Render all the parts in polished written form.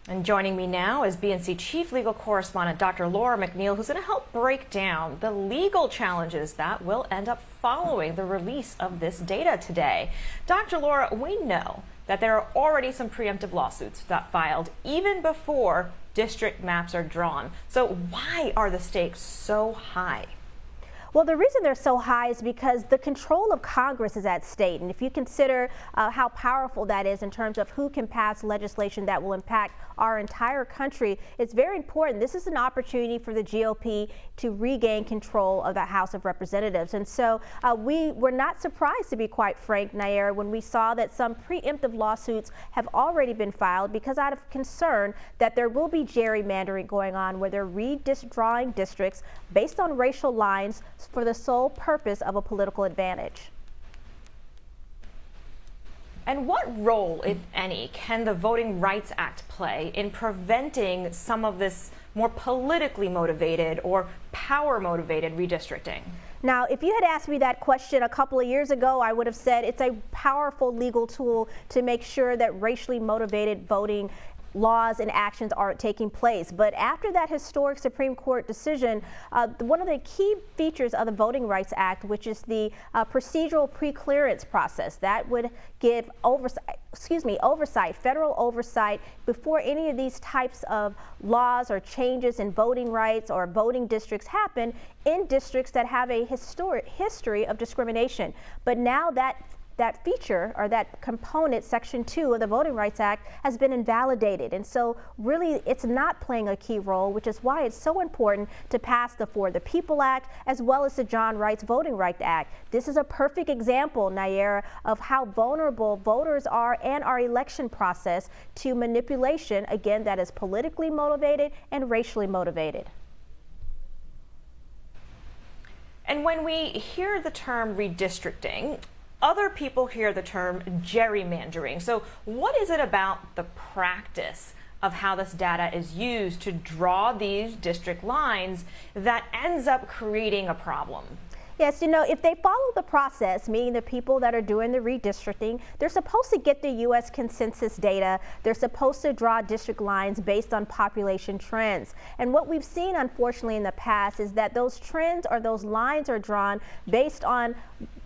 And joining me now is BNC Chief Legal Correspondent Dr. Nayyera McNeal, who's going to help break down the legal challenges that will end up following the release of this data today. Dr. Nayyera, we know that there are already some preemptive lawsuits that filed even before district maps are drawn. So why are the stakes so high? Well, the reason they're so high is because the control of Congress is at stake. And if you consider how powerful that is in terms of who can pass legislation that will impact our entire country, it's very important. This is an opportunity for the GOP to regain control of the House of Representatives. And so we were not surprised, to be quite frank, Nayyera, when we saw that some preemptive lawsuits have already been filed because out of concern that there will be gerrymandering going on where they're redrawing districts based on racial lines for the sole purpose of a political advantage. And what role, if any, can the Voting Rights Act play in preventing some of this more politically motivated or power motivated redistricting? Now, if you had asked me that question a couple of years ago, I would have said it's a powerful legal tool to make sure that racially motivated voting laws and actions aren't taking place. But after that historic Supreme Court decision, one of the key features of the Voting Rights Act, which is the procedural preclearance process, that would give oversight, federal oversight before any of these types of laws or changes in voting rights or voting districts happen in districts that have a history of discrimination. But now that feature or that component, Section 2 of the Voting Rights Act, has been invalidated. And so really it's not playing a key role, which is why it's so important to pass the For the People Act as well as the John Wright's Voting Rights Act. This is a perfect example, Nayyera, of how vulnerable voters are and our election process to manipulation, again, that is politically motivated and racially motivated. And when we hear the term redistricting, other people hear the term gerrymandering. So what is it about the practice of how this data is used to draw these district lines that ends up creating a problem? Yes, you know, if they follow the process, meaning the people that are doing the redistricting, they're supposed to get the U.S. Census data. They're supposed to draw district lines based on population trends. And what we've seen, unfortunately, in the past is that those trends or those lines are drawn based on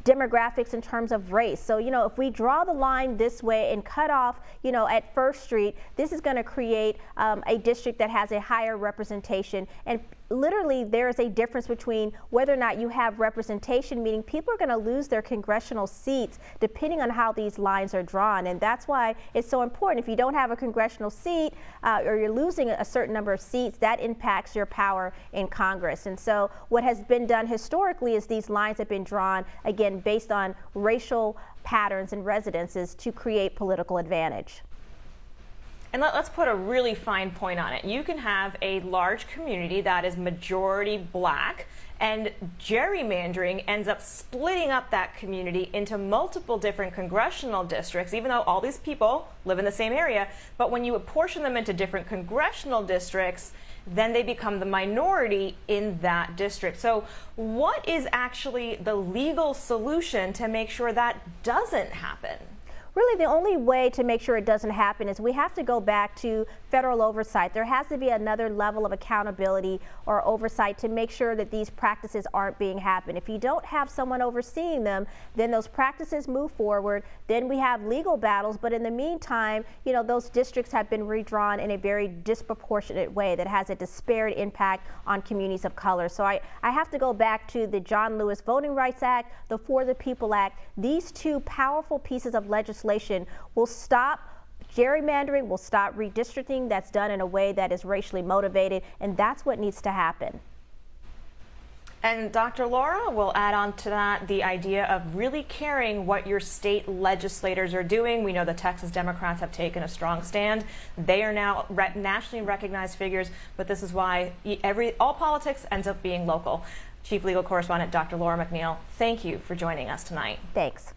demographics in terms of race. So, you know, if we draw the line this way and cut off, you know, at First Street, this is going to create a district that has a higher representation. And literally there is a difference between whether or not you have representation, meaning people are going to lose their congressional seats depending on how these lines are drawn. And that's why it's so important. If you don't have a congressional seat or you're losing a certain number of seats, that impacts your power in Congress. And so what has been done historically is these lines have been drawn, again, based on racial patterns and residences to create political advantage. And let's put a really fine point on it. You can have a large community that is majority black, and gerrymandering ends up splitting up that community into multiple different congressional districts, even though all these people live in the same area. But when you apportion them into different congressional districts, then they become the minority in that district. So what is actually the legal solution to make sure that doesn't happen? Really, the only way to make sure it doesn't happen is we have to go back to federal oversight. There has to be another level of accountability or oversight to make sure that these practices aren't being happened. If you don't have someone overseeing them, then those practices move forward. Then we have legal battles. But in the meantime, you know, those districts have been redrawn in a very disproportionate way that has a disparate impact on communities of color. So I have to go back to the John Lewis Voting Rights Act, the For the People Act. These two powerful pieces of legislation will stop gerrymandering, will stop redistricting that's done in a way that is racially motivated, and that's what needs to happen. And Dr. Nayyera will add on to that the idea of really caring what your state legislators are doing. We know the Texas Democrats have taken a strong stand. They are now nationally recognized figures, but this is why all politics ends up being local. Chief Legal Correspondent Dr. Nayyera McNeal, thank you for joining us tonight. Thanks.